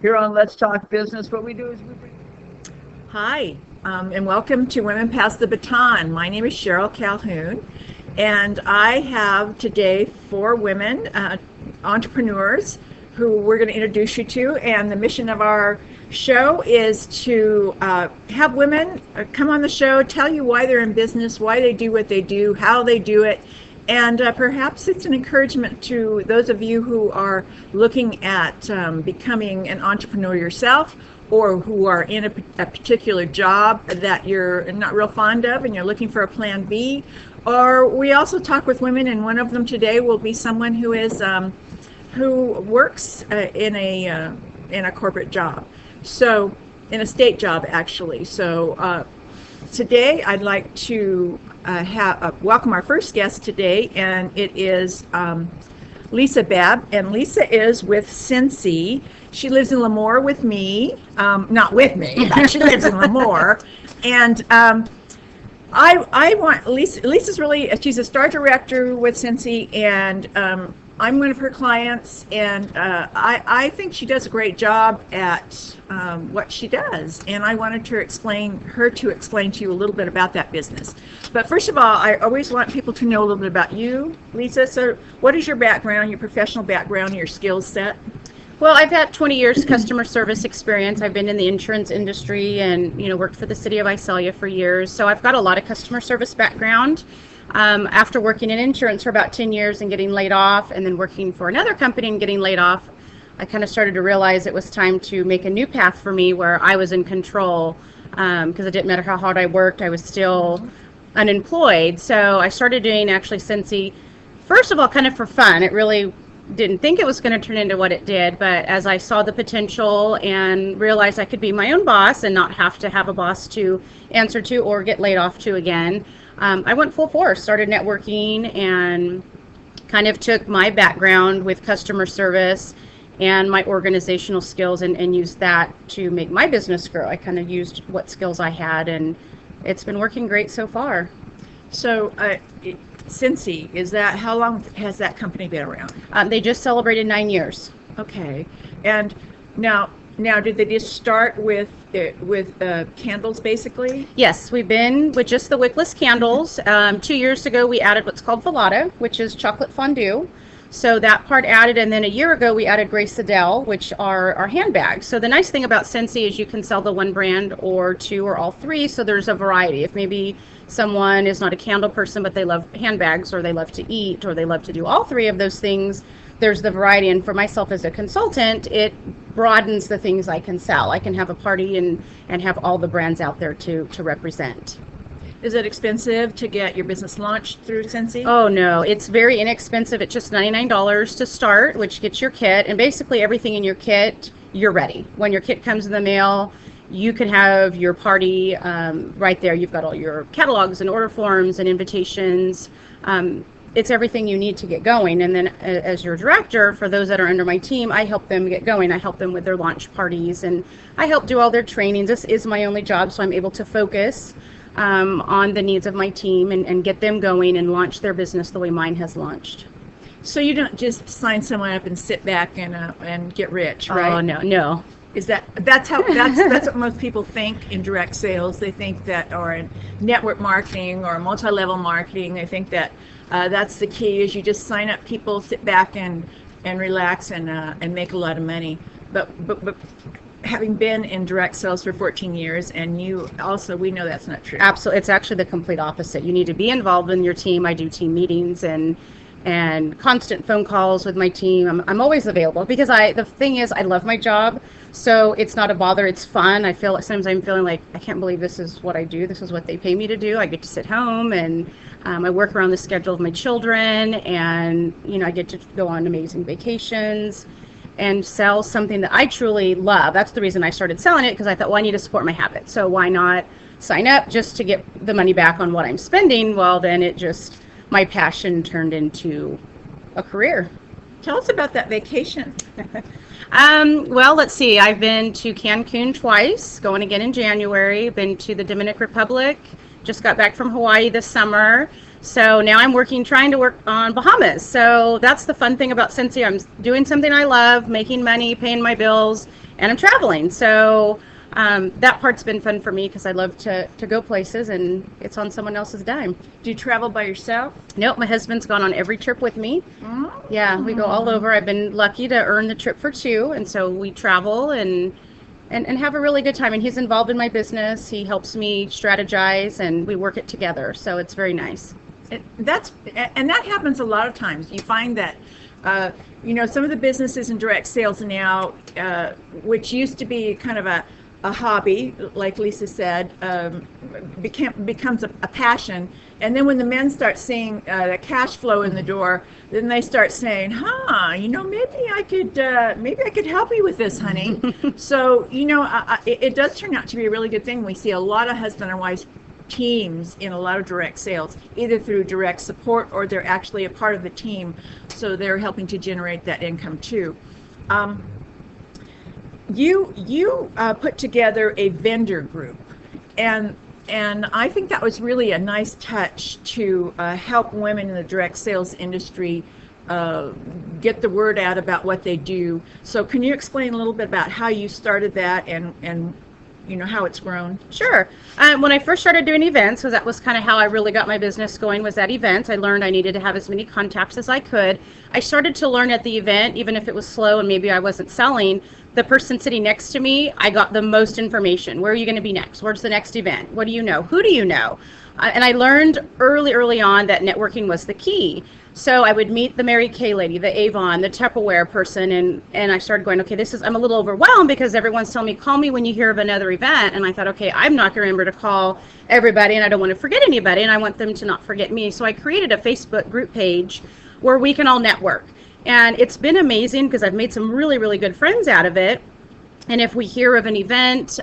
Here on Let's Talk Business, what we do is Hi, and welcome to Women Pass the Baton. My name is Sherill Calhoun, and I have today 4 women entrepreneurs who we're going to introduce you to, and the mission of our show is to have women come on the show, tell you why they're in business, why they do what they do, how they do it, and perhaps it's an encouragement to those of you who are looking at becoming an entrepreneur yourself, or who are in a particular job that you're not real fond of and you're looking for a plan B. Or we also talk with women, and one of them today will be someone who is who works in a corporate job, so in a state job actually. So today I'd like to welcome our first guest today, and it is Lisa Babb, and Lisa is with Scentsy. She lives in Lemoore with me, not with me, but she lives in Lemoore, and I want Lisa's really, she's a star director with Scentsy, and I'm one of her clients, and I think she does a great job at what she does, and I wanted to explain to you a little bit about that business. But first of all, I always want people to know a little bit about you, Lisa. So what is your background, your professional background, your skill set? Well, I've had 20 years customer service experience. I've been in the insurance industry and, worked for the city of Visalia for years. So I've got a lot of customer service background. After working in insurance for about 10 years and getting laid off, and then working for another company and getting laid off, I kind of started to realize it was time to make a new path for me where I was in control, because it didn't matter how hard I worked, I was still unemployed. So I started doing actually Scentsy, first of all, kind of for fun. It really didn't think it was going to turn into what it did, but as I saw the potential and realized I could be my own boss and not have to have a boss to answer to or get laid off to again, I went full force, started networking, and kind of took my background with customer service and my organizational skills and used that to make my business grow. I kind of used what skills I had, and it's been working great so far. So Scentsy, how long has that company been around? They just celebrated 9 years. Okay, and now did they just start with candles basically? Yes, we've been with just the wickless candles. 2 years ago we added what's called Velada, which is chocolate fondue. So that part added, and then a year ago we added Grace Adele, which are our handbags. So the nice thing about Scentsy is you can sell the one brand or two or all three, so there's a variety. If maybe someone is not a candle person but they love handbags, or they love to eat, or they love to do all three of those things, there's the variety. And for myself as a consultant, it broadens the things I can sell. I can have a party and have all the brands out there to represent. Is it expensive to get your business launched through Scentsy? Oh no, it's very inexpensive. It's just $99 to start, which gets your kit, and basically everything in your kit, you're ready. When your kit comes in the mail, you can have your party right there. You've got all your catalogs and order forms and invitations. It's everything you need to get going. And then as your director, for those that are under my team, I help them get going. I help them with their launch parties, and I help do all their trainings. This is my only job, so I'm able to focus on the needs of my team and get them going and launch their business the way mine has launched. So you don't just sign someone up and sit back and get rich, right? Oh no. That's what most people think in direct sales. They think that, or in network marketing or multi-level marketing, they think that that's the key, is you just sign up people, sit back and relax and make a lot of money. But having been in direct sales for 14 years, and you also, we know that's not true. Absolutely. It's actually the complete opposite. You need to be involved in your team. I do team meetings and constant phone calls with my team. I'm always available because the thing is, I love my job, so it's not a bother. It's fun. I feel sometimes I'm feeling like, I can't believe this is what I do. This is what they pay me to do. I get to sit home, and I work around the schedule of my children, and I get to go on amazing vacations and sell something that I truly love. That's the reason I started selling it, because I thought, well, I need to support my habit. So why not sign up just to get the money back on what I'm spending? Well, then my passion turned into a career. Tell us about that vacation. Well, let's see. I've been to Cancun twice, going again in January. Been to the Dominican Republic. Just got back from Hawaii this summer. So now I'm trying to work on Bahamas. So that's the fun thing about Scentsy. I'm doing something I love, making money, paying my bills, and I'm traveling. So that part's been fun for me because I love to go places, and it's on someone else's dime. Do you travel by yourself? Nope, my husband's gone on every trip with me. Yeah, we go all over. I've been lucky to earn the trip for two, and so we travel and have a really good time. And he's involved in my business. He helps me strategize, and we work it together. So it's very nice. That happens a lot of times. You find that some of the businesses in direct sales now, which used to be kind of a hobby, like Lisa said, becomes a passion. And then when the men start seeing the cash flow in the door, then they start saying, maybe I could help you with this, honey. So, it does turn out to be a really good thing. We see a lot of husband and wives teams in a lot of direct sales, either through direct support or they're actually a part of the team, so they're helping to generate that income too. You put together a vendor group, and I think that was really a nice touch to help women in the direct sales industry get the word out about what they do. So can you explain a little bit about how you started that and how it's grown? Sure. When I first started doing events, so that was kind of how I really got my business going, was at events. I learned I needed to have as many contacts as I could. I started to learn at the event, even if it was slow and maybe I wasn't selling, the person sitting next to me, I got the most information. Where are you going to be next? Where's the next event? What do you know? Who do you know? And I learned early on that networking was the key. So I would meet the Mary Kay lady, the Avon, the Tupperware person, and I started going, okay, I'm a little overwhelmed because everyone's telling me, call me when you hear of another event. And I thought, okay, I'm not going to remember to call everybody, and I don't want to forget anybody, and I want them to not forget me. So I created a Facebook group page where we can all network. And it's been amazing because I've made some really, really good friends out of it. And if we hear of an event,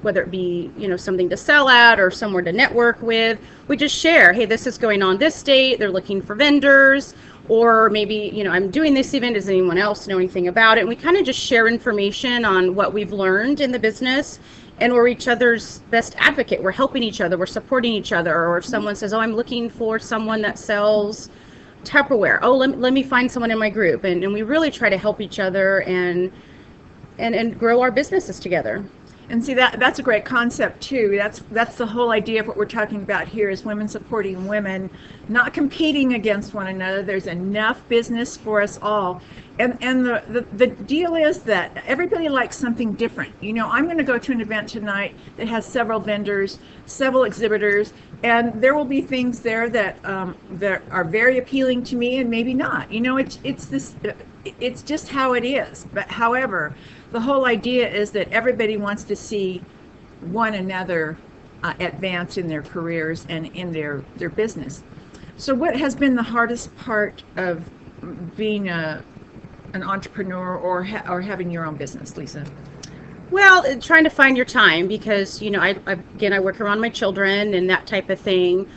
whether it be, something to sell at or somewhere to network with, we just share, hey, this is going on this date, they're looking for vendors, or maybe, I'm doing this event, does anyone else know anything about it? And we kind of just share information on what we've learned in the business, and we're each other's best advocate. We're helping each other, we're supporting each other. Or if someone says, I'm looking for someone that sells Tupperware, let me find someone in my group. And we really try to help each other and grow our businesses together. And see, that's a great concept too. That's the whole idea of what we're talking about here, is women supporting women, not competing against one another. There's enough business for us all. And the deal is that everybody likes something different. I'm going to go to an event tonight that has several vendors, several exhibitors, and there will be things there that are very appealing to me and maybe not. It's just how it is. But however, the whole idea is that everybody wants to see one another advance in their careers and in their business. So what has been the hardest part of being an entrepreneur or having your own business, Lisa? Well, trying to find your time, because I work around my children and that type of thing.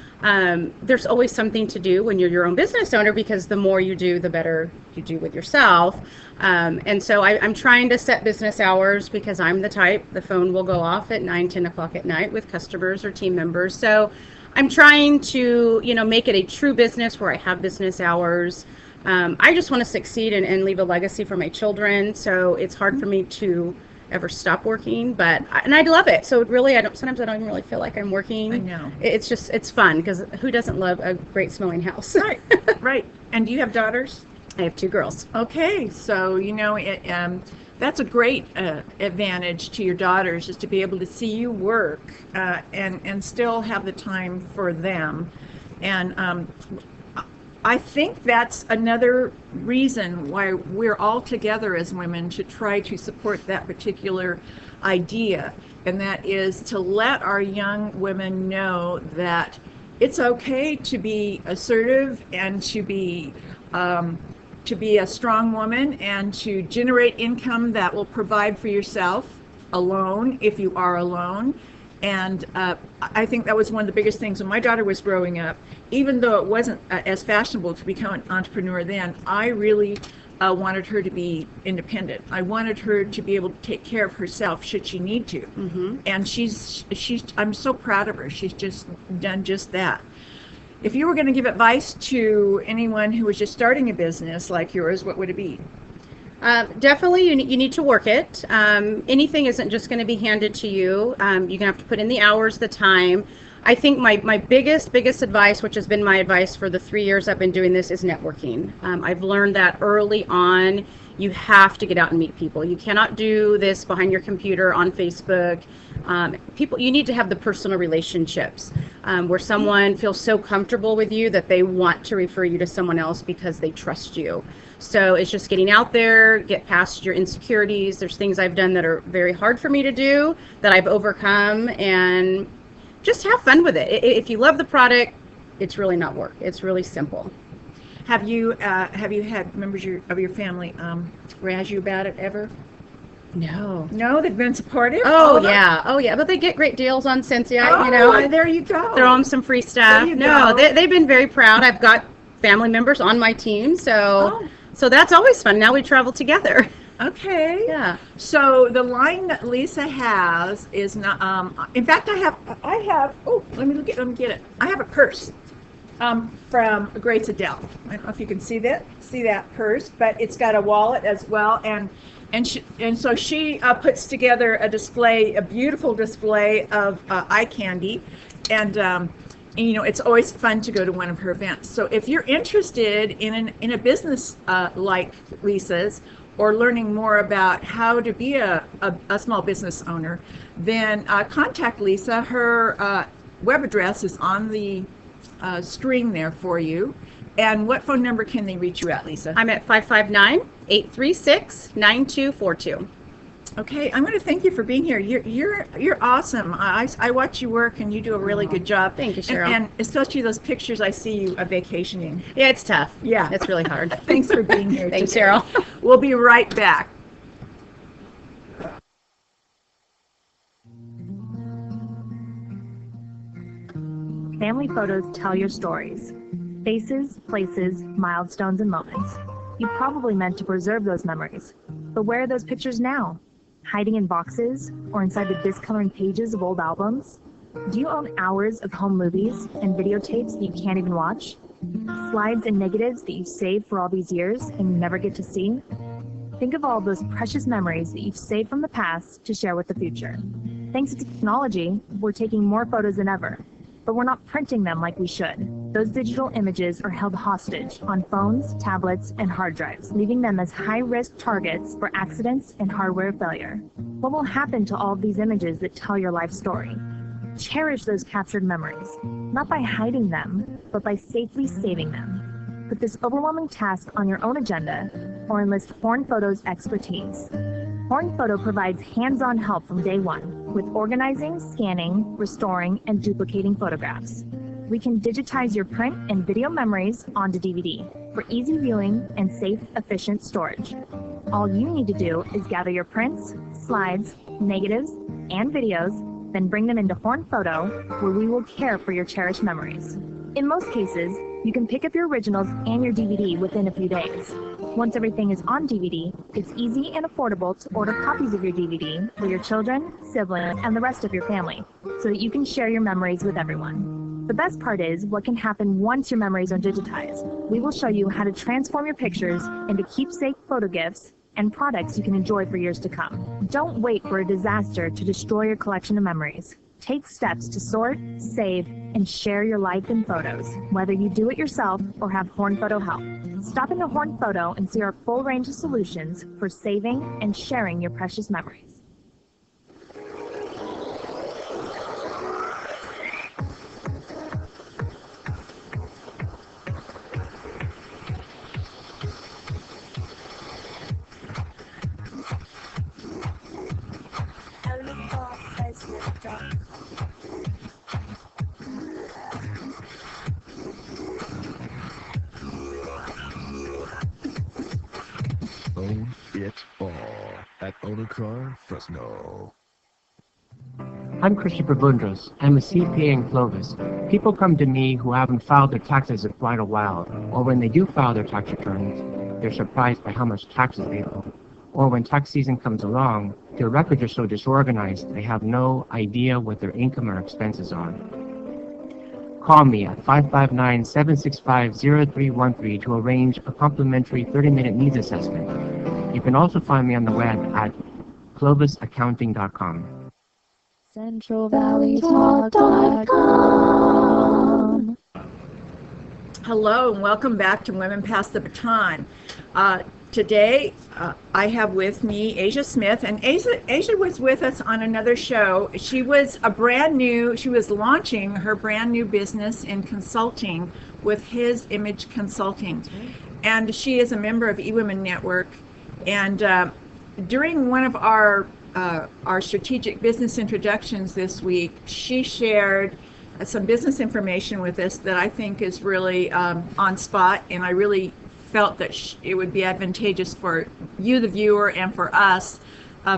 There's always something to do when you're your own business owner, because the more you do, the better you do with yourself. And so I'm trying to set business hours, because I'm the type, the phone will go off at 9-10 o'clock at night with customers or team members. So I'm trying to make it a true business where I have business hours. I just want to succeed and leave a legacy for my children. So it's hard for me to ever stop working, and I love it. So really, sometimes I don't even really feel like I'm working. I know. It's fun, because who doesn't love a great smelling house? Right, right. And do you have daughters? I have 2 girls. Okay, so that's a great advantage to your daughters, is to be able to see you work and still have the time for them. And I think that's another reason why we're all together as women to try to support that particular idea, and that is to let our young women know that it's okay to be assertive and to be a strong woman and to generate income that will provide for yourself alone, if you are alone. And I think that was one of the biggest things when my daughter was growing up. Even though it wasn't as fashionable to become an entrepreneur then, I really wanted her to be independent. I wanted her to be able to take care of herself should she need to. Mm-hmm. And I'm so proud of her. She's just done just that. if you were going to give advice to anyone who was just starting a business like yours, what would it be? Definitely, you need to work it. Anything isn't just going to be handed to you. You're going to have to put in the hours, the time. I think my biggest advice, which has been my advice for the 3 years I've been doing this, is networking. I've learned that early on. You have to get out and meet people. You cannot do this behind your computer on Facebook. You need to have the personal relationships where someone feels so comfortable with you that they want to refer you to someone else because they trust you. So it's just getting out there, get past your insecurities. There's things I've done that are very hard for me to do that I've overcome, and just have fun with it. If you love the product, it's really not work. It's really simple. Have you had members of your family razz you about it ever? No. No, they've been supportive? Oh yeah, but they get great deals on Scentsy, there you go. Throw them some free stuff. No, they've been very proud. I've got family members on my team, so that's always fun. Now we travel together. Okay. Yeah. So the line that Lisa has is not. In fact, I have. Oh, let me get it. I have a purse from Great Adele. I don't know if you can see that purse, but it's got a wallet as well, and so she puts together a beautiful display of eye candy, and it's always fun to go to one of her events. So if you're interested in a business like Lisa's, or learning more about how to be a small business owner, then contact Lisa. Her web address is on the screen there for you. And what phone number can they reach you at, Lisa? I'm at 559-836-9242. Okay, I'm going to thank you for being here. You're awesome. I watch you work, and you do a really good job. Thank you, Sherill. And especially those pictures I see you vacationing. Yeah, it's tough. Yeah, it's really hard. Thanks for being here. Thanks, Sherill. We'll be right back. Family photos tell your stories. Faces, places, milestones, and moments. You probably meant to preserve those memories. But where are those pictures now? Hiding in boxes or inside the discoloring pages of old albums? Do you own hours of home movies and videotapes that you can't even watch? Slides and negatives that you've saved for all these years and you never get to see? Think of all those precious memories that you've saved from the past to share with the future. Thanks to technology, we're taking more photos than ever, but we're not printing them like we should. Those digital images are held hostage on phones, tablets, and hard drives, leaving them as high-risk targets for accidents and hardware failure. What will happen to all of these images that tell your life story? Cherish those captured memories, not by hiding them, but by safely saving them. Put this overwhelming task on your own agenda or enlist Horn Photo's expertise. Horn Photo provides hands-on help from day one with organizing, scanning, restoring, and duplicating photographs. We can digitize your print and video memories onto DVD for easy viewing and safe, efficient storage. All you need to do is gather your prints, slides, negatives, and videos, then bring them into Horn Photo, where we will care for your cherished memories. In most cases, you can pick up your originals and your DVD within a few days. Once everything is on DVD, it's easy and affordable to order copies of your DVD for your children, siblings, and the rest of your family, so that you can share your memories with everyone. The best part is what can happen once your memories are digitized. We will show you how to transform your pictures into keepsake photo gifts and products you can enjoy for years to come. Don't wait for a disaster to destroy your collection of memories. Take steps to sort, save, and share your life in photos, whether you do it yourself or have Horn Photo help. Stop into Horn Photo and see our full range of solutions for saving and sharing your precious memories. Own it all at Owner Car Fresno. I'm Christopher Bundros. I'm a CPA in Clovis. People come to me who haven't filed their taxes in quite a while, or when they do file their tax returns, they're surprised by how much taxes they owe. Or when tax season comes along, their records are so disorganized they have no idea what their income or expenses are. Call me at 559-765-0313 to arrange a complimentary 30-minute needs assessment. You can also find me on the web at clovisaccounting.com. CentralValleyTalk.com. Hello and welcome back to Women Pass the Baton. Today I have with me Asia Smith, and Asia was with us on another show. She was launching her brand new business in consulting with His Image Consulting. And she is a member of eWomen Network. And during one of our strategic business introductions this week, she shared some business information with us that I think is really on spot, and I really felt that it would be advantageous for you, the viewer, and for us,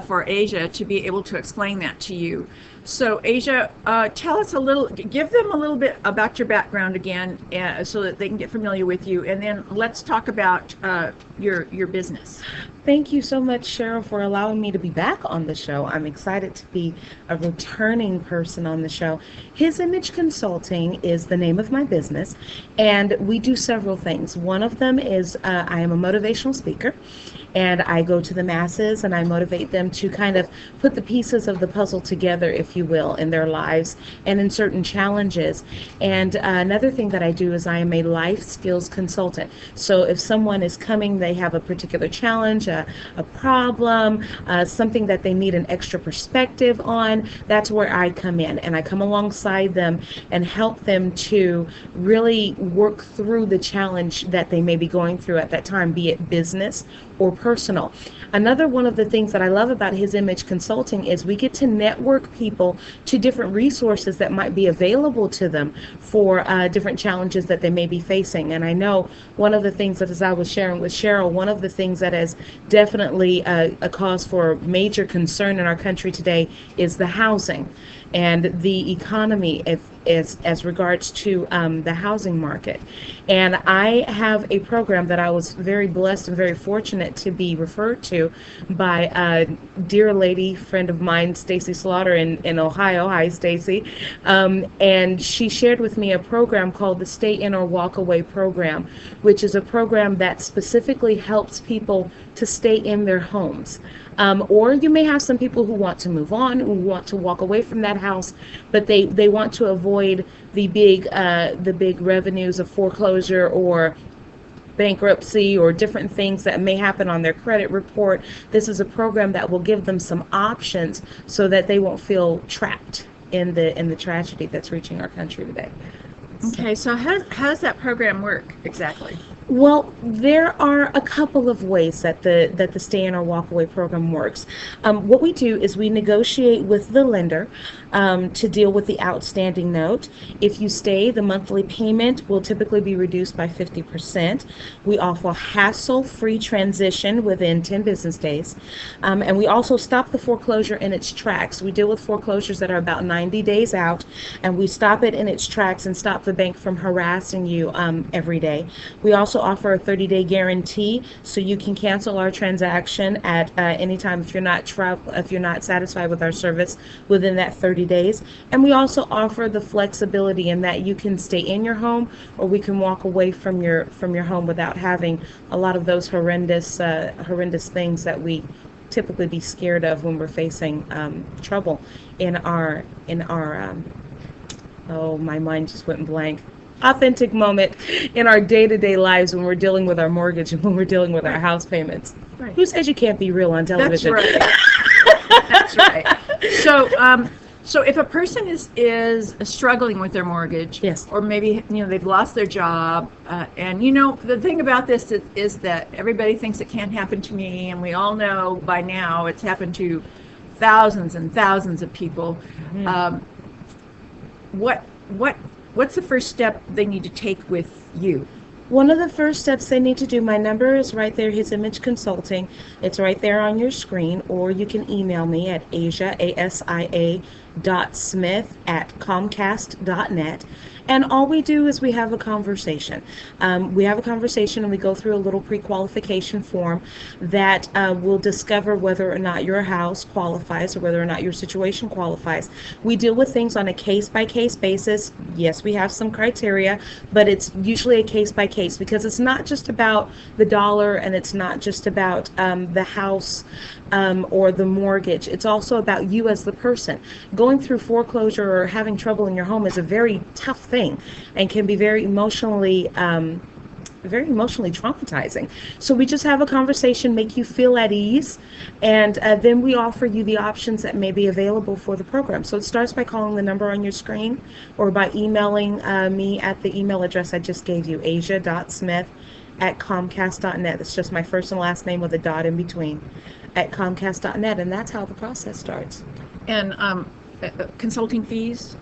for Asia, to be able to explain that to you. So Asia, tell us give them a little bit about your background again, so that they can get familiar with you, and then let's talk about your business. Thank you so much, Sherill, for allowing me to be back on the show. I'm excited to be a returning person on the show. His Image Consulting is the name of my business, and we do several things. One of them is I am a motivational speaker, and I go to the masses and I motivate them to kind of put the pieces of the puzzle together, if you will, in their lives and in certain challenges. And another thing that I do is I am a life skills consultant. So if someone is coming, they have a particular challenge, a problem, something that they need an extra perspective on, that's where I come in, and I come alongside them and help them to really work through the challenge that they may be going through at that time, be it business or personal. Another one of the things that I love about His Image Consulting is we get to network people to different resources that might be available to them for different challenges that they may be facing. And I know one of the things that, as I was sharing with Sherill, one of the things that is definitely a cause for major concern in our country today is the housing and the economy as regards to the housing market. And I have a program that I was very blessed and very fortunate to be referred to by a dear lady friend of mine, Stacy Slaughter in Ohio. Hi, Stacy. And she shared with me a program called the Stay In or Walk Away program, which is a program that specifically helps people to stay in their homes. Or you may have some people who want to move on, who want to walk away from that house, but they want to avoid the big revenues of foreclosure or bankruptcy or different things that may happen on their credit report. This is a program that will give them some options so that they won't feel trapped in the tragedy that's reaching our country today. Okay, so how does that program work exactly? Well, there are a couple of ways that the Stay In or Walk Away program works. What we do is we negotiate with the lender to deal with the outstanding note. If you stay, the monthly payment will typically be reduced by 50%. We offer hassle-free transition within 10 business days. And we also stop the foreclosure in its tracks. We deal with foreclosures that are about 90 days out, and we stop it in its tracks and stop the bank from harassing you every day. We also offer a 30-day guarantee, so you can cancel our transaction at any time if you're not satisfied with our service within that 30 days. And we also offer the flexibility in that you can stay in your home, or we can walk away from your home without having a lot of those horrendous things that we typically be scared of when we're facing trouble in our oh, my mind just went blank. Authentic moment in our day-to-day lives when we're dealing with our mortgage and when we're dealing with our house payments. Right. Who says you can't be real on television? That's right. That's right. So if a person is struggling with their mortgage, yes, or maybe they've lost their job, and the thing about this is that everybody thinks it can't happen to me, and we all know by now it's happened to thousands and thousands of people. Mm-hmm. What's the first step they need to take with you? One of the first steps they need to do, my number is right there, His Image Consulting. It's right there on your screen, or you can email me at Asia, ASIA, a.smith@comcast.net. And all we do is we have a conversation. We have a conversation and we go through a little pre-qualification form that will discover whether or not your house qualifies or whether or not your situation qualifies. We deal with things on a case-by-case basis. Yes, we have some criteria, but it's usually a case-by-case because it's not just about the dollar and it's not just about the house or the mortgage. It's also about you as the person. Going through foreclosure or having trouble in your home is a very tough thing and can be very emotionally traumatizing. So we just have a conversation, make you feel at ease, and then we offer you the options that may be available for the program. So it starts by calling the number on your screen or by emailing me at the email address I just gave you, asia.smith@comcast.net. It's just my first and last name with a dot in between, at comcast.net, and that's how the process starts. And consulting fees?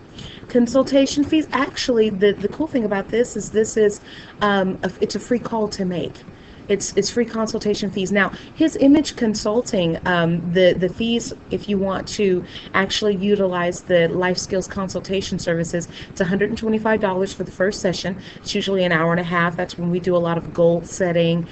Consultation fees, actually, the cool thing about this is it's a free call to make. It's free consultation fees. Now, his image consulting, the fees, if you want to actually utilize the life skills consultation services, it's $125 for the first session. It's usually an hour and a half. That's when we do a lot of goal setting.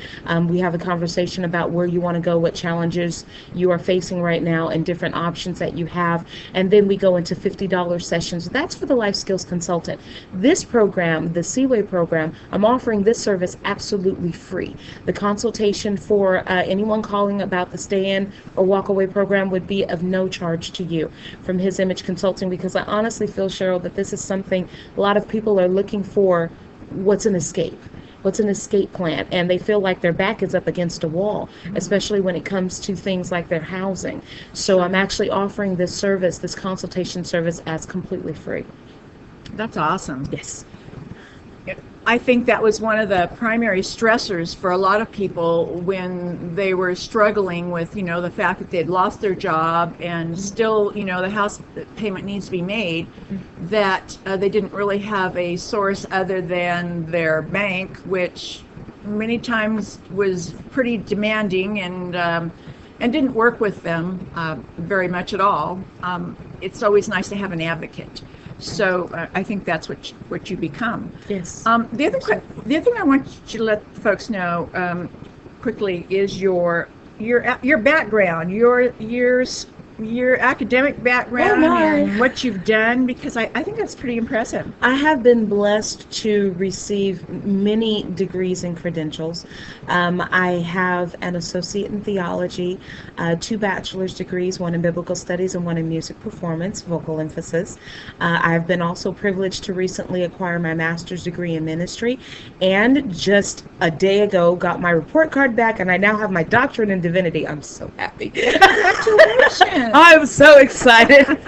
We have a conversation about where you want to go, what challenges you are facing right now, and different options that you have. And then we go into $50 sessions. That's for the life skills consultant. This program, the Seaway program, I'm offering this service absolutely free. The consultation for anyone calling about the stay-in or walk-away program would be of no charge to you from his image consulting, because I honestly feel, Sherill, that this is something a lot of people are looking for. What's an escape? What's an escape plan? And they feel like their back is up against a wall, especially when it comes to things like their housing. So I'm actually offering this service, this consultation service, as completely free. That's awesome. Yes. I think that was one of the primary stressors for a lot of people when they were struggling with, the fact that they'd lost their job and still, the house payment needs to be made, that they didn't really have a source other than their bank, which many times was pretty demanding and didn't work with them very much at all. It's always nice to have an advocate. So I think that's what you become. Yes. The other thing I want you to let folks know quickly is your background, your academic background and what you've done, because I think that's pretty impressive. I have been blessed to receive many degrees and credentials. I have an associate in theology, 2 bachelor's degrees, one in biblical studies and one in music performance, vocal emphasis. I've been also privileged to recently acquire my master's degree in ministry, and just a day ago got my report card back, and I now have my doctorate in divinity. I'm so happy. Congratulations. I'm so excited.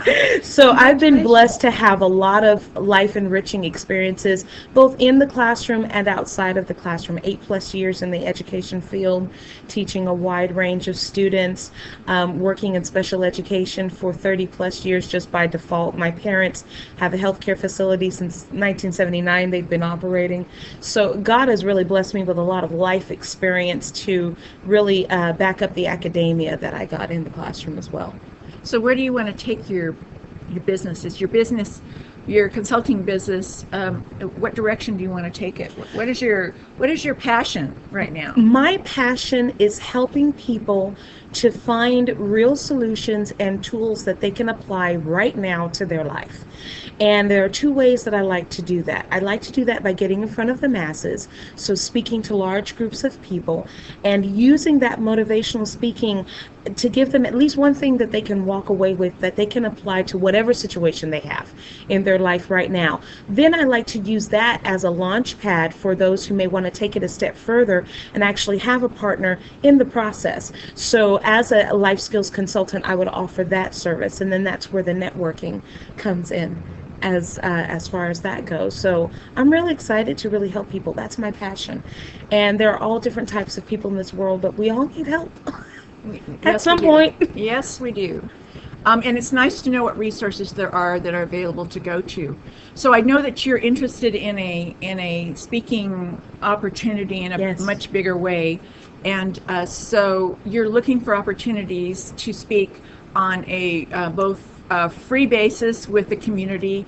So I've been blessed to have a lot of life enriching experiences, both in the classroom and outside of the classroom. 8+ years in the education field, teaching a wide range of students, working in special education for 30+ years just by default. My parents have a healthcare facility since 1979. They've been operating. So God has really blessed me with a lot of life experience to really back up the academia that I got in the classroom as well. So where do you want to take your business? Is your consulting business, what direction do you want to take it? What is your passion right now? My passion is helping people to find real solutions and tools that they can apply right now to their life. And there are 2 ways that I like to do that. I like to do that by getting in front of the masses, so speaking to large groups of people and using that motivational speaking to give them at least one thing that they can walk away with, that they can apply to whatever situation they have in their life right now. Then I like to use that as a launch pad for those who may want to take it a step further and actually have a partner in the process. So as a life skills consultant, I would offer that service, and then that's where the networking comes in as far as that goes. So I'm really excited to really help people. That's my passion. And there are all different types of people in this world, but we all need help. At some point. Yes, we do. And it's nice to know what resources there are that are available to go to. So I know that you're interested in a speaking opportunity in a Yes. much bigger way, and so you're looking for opportunities to speak on a both a free basis with the community.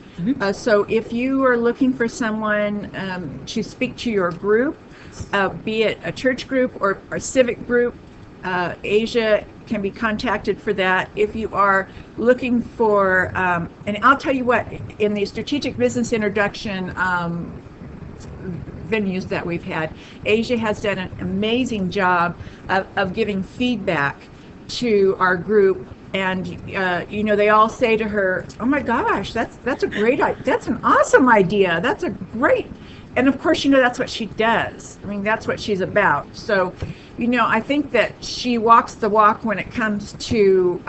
So if you are looking for someone to speak to your group, be it a church group or a civic group, Asia can be contacted for that. If you are looking for, and I'll tell you what, in the strategic business introduction venues that we've had, Asia has done an amazing job of giving feedback to our group. And they all say to her, "Oh my gosh, that's a great idea. That's an awesome idea. That's a great." And of course, that's what she does. I mean, that's what she's about. So, I think that she walks the walk when it comes to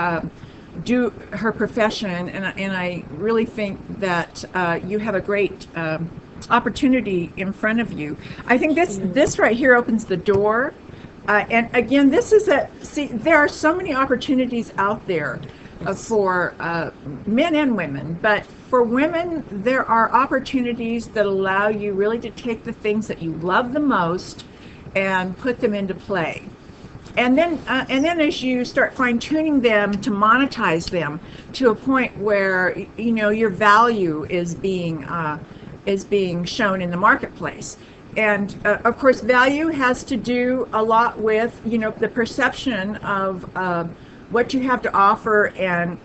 do her profession. And I really think that you have a great opportunity in front of you. I think this right here opens the door. And again, there are so many opportunities out there for men and women, but for women, there are opportunities that allow you really to take the things that you love the most and put them into play. And then as you start fine-tuning them to monetize them to a point where your value is being shown in the marketplace. And of course, value has to do a lot with the perception of what you have to offer, and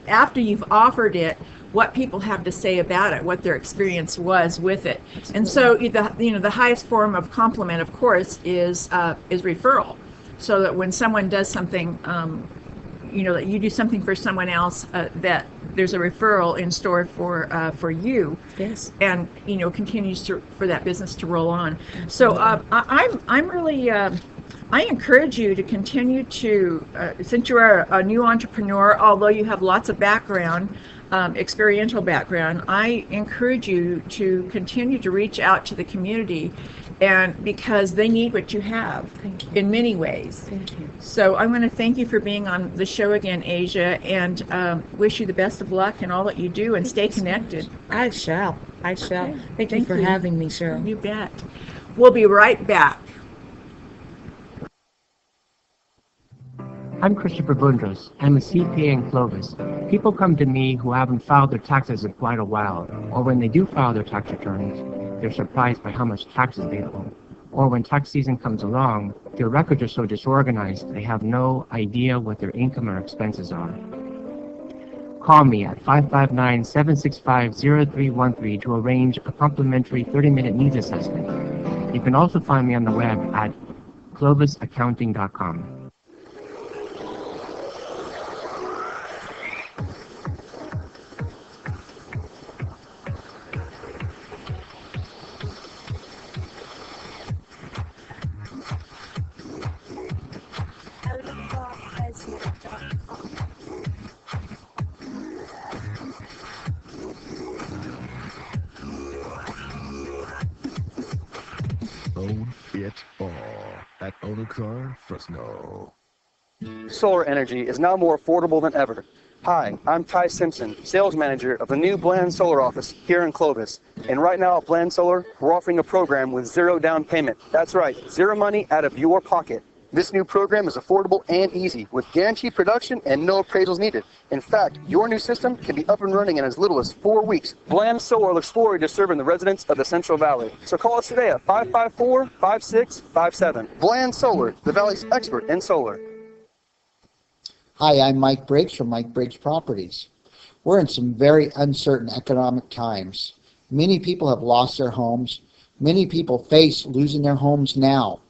after you've offered it, what people have to say about it, what their experience was with it. And so the highest form of compliment, of course, is referral. So that when someone does something, that you do something for someone else, that there's a referral in store for you. Yes. And continues for that business to roll on. So I'm really I encourage you to continue to since you're a new entrepreneur, although you have lots of background, experiential background, I encourage you to continue to reach out to the community, and because they need what you have. Thank you. In many ways. Thank you. So I want to thank you for being on the show again, Asia, and wish you the best of luck in all that you do, and stay connected. I shall. Okay. Thank you for having me, Cheryl. You bet. We'll be right back. I'm Christopher Bundros. I'm a CPA in Clovis. People come to me who haven't filed their taxes in quite a while, or when they do file their tax returns, they're surprised by how much taxes they owe. Or when tax season comes along, their records are so disorganized they have no idea what their income or expenses are. Call me at 559-765-0313 to arrange a complimentary 30-minute needs assessment. You can also find me on the web at clovisaccounting.com. Own it all at Owner Car Fresno. Solar energy is now more affordable than ever. Hi, I'm Ty Simpson, sales manager of the new Bland Solar office here in Clovis. And right now at Bland Solar, we're offering a program with zero down payment. That's right, zero money out of your pocket. This new program is affordable and easy, with guaranteed production and no appraisals needed. In fact, your new system can be up and running in as little as 4 weeks. Bland Solar looks forward to serving the residents of the Central Valley. So call us today at 554-5657. Bland Solar, the Valley's expert in solar. Hi, I'm Mike Briggs from Mike Briggs Properties. We're in some very uncertain economic times. Many people have lost their homes. Many people face losing their homes now.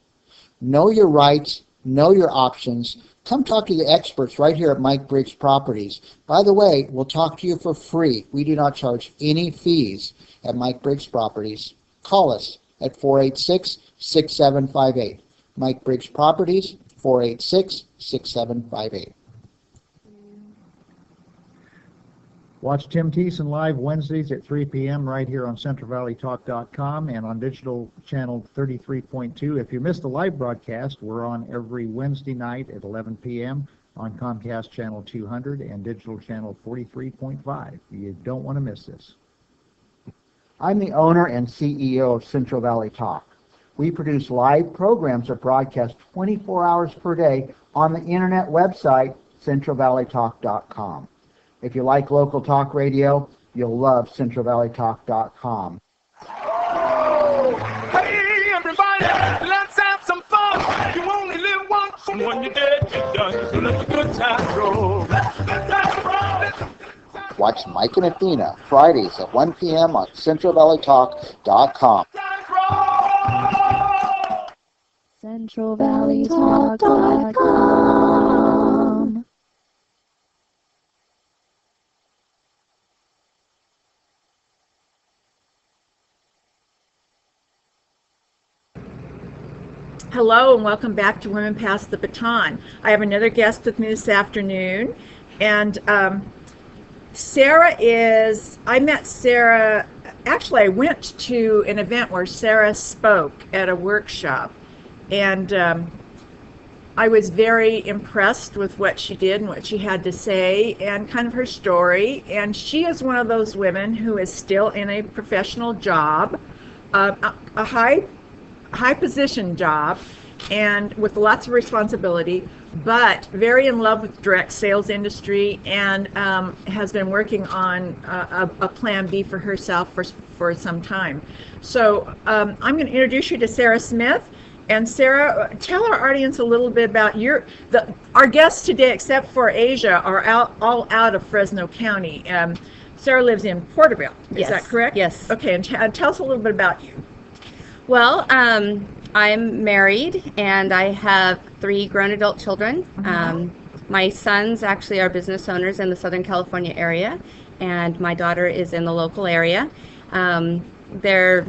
Know your rights, know your options. Come talk to the experts right here at Mike Briggs Properties. By the way, we'll talk to you for free. We do not charge any fees at Mike Briggs Properties. Call us at 486-6758. Mike Briggs Properties, 486-6758. Watch Tim Thiessen live Wednesdays at 3 p.m. right here on CentralValleyTalk.com and on digital channel 33.2. If you missed the live broadcast, we're on every Wednesday night at 11 p.m. on Comcast channel 200 and digital channel 43.5. You don't want to miss this. I'm the owner and CEO of Central Valley Talk. We produce live programs that broadcast 24 hours per day on the internet website, CentralValleyTalk.com. If you like local talk radio, you'll love CentralValleyTalk.com. Hey, everybody, let's have some fun. You only live once, and when you're dead, you're done. So let the good times roll. Watch Mike and Athena Fridays at 1 p.m. on CentralValleyTalk.com. CentralValleyTalk.com. Hello and welcome back to Women Pass the Baton. I have another guest with me this afternoon, and Sarah is, I met Sarah, actually I went to an event where Sarah spoke at a workshop, and I was very impressed with what she did and what she had to say and kind of her story. And she is one of those women who is still in a professional job, a high position job, and with lots of responsibility, but very in love with the direct sales industry, and has been working on a plan B for herself for some time. So I'm going to introduce you to Sarah Smith. And Sarah, tell our audience a little bit about our guests today, except for Asia, are all out of Fresno County. Sarah lives in Porterville. Is that correct? Yes. Okay, and tell us a little bit about you. Well, I'm married and I have 3 grown adult children. My sons actually are business owners in the Southern California area, and my daughter is in the local area. They're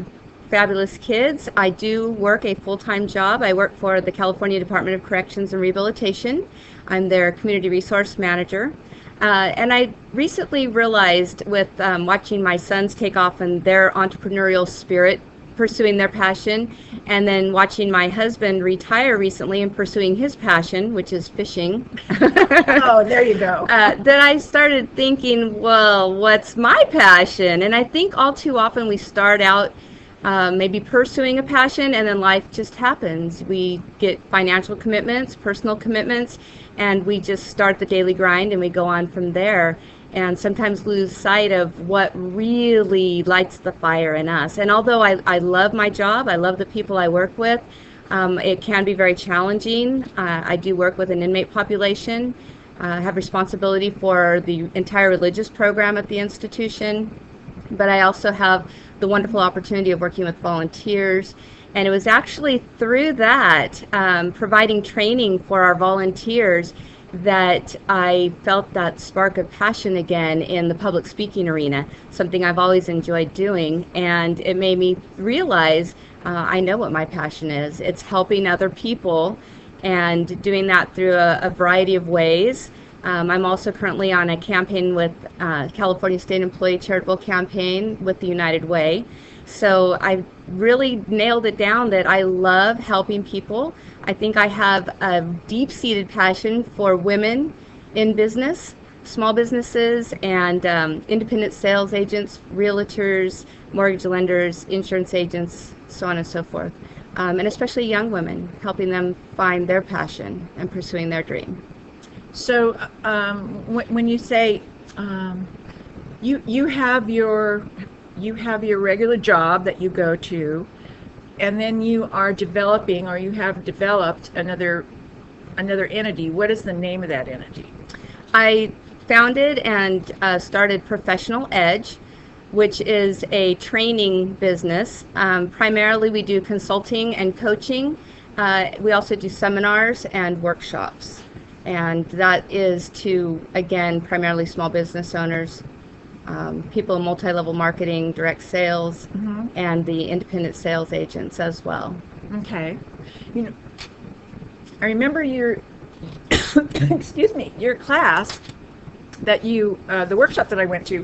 fabulous kids. I do work a full-time job. I work for the California Department of Corrections and Rehabilitation. I'm their community resource manager. And I recently realized with watching my sons take off in their entrepreneurial spirit, pursuing their passion, and then watching my husband retire recently and pursuing his passion, which is fishing. Oh, there you go. Then I started thinking, well, what's my passion? And I think all too often we start out maybe pursuing a passion, and then life just happens. We get financial commitments, personal commitments, and we just start the daily grind and we go on from there, and sometimes lose sight of what really lights the fire in us. And although I love my job, I love the people I work with, it can be very challenging. I do work with an inmate population, have responsibility for the entire religious program at the institution, but I also have the wonderful opportunity of working with volunteers. And it was actually through that, providing training for our volunteers, that I felt that spark of passion again in the public speaking arena, something I've always enjoyed doing. And it made me realize I know what my passion is. It's helping other people, and doing that through a variety of ways. I'm also currently on a campaign with California State Employee Charitable Campaign with the United Way. So I really nailed it down that I love helping people. I think I have a deep-seated passion for women in business, small businesses, and independent sales agents, realtors, mortgage lenders, insurance agents, so on and so forth. And especially young women, helping them find their passion and pursuing their dream. So when you say you have your regular job that you go to, and then you are developing, or you have developed another entity. What is the name of that entity? I founded and started Professional Edge, which is a training business. Primarily we do consulting and coaching. We also do seminars and workshops. And that is to, again, primarily small business owners, people in multi-level marketing, direct sales, and the independent sales agents as well. Okay. I remember your, excuse me, your class that the workshop that I went to,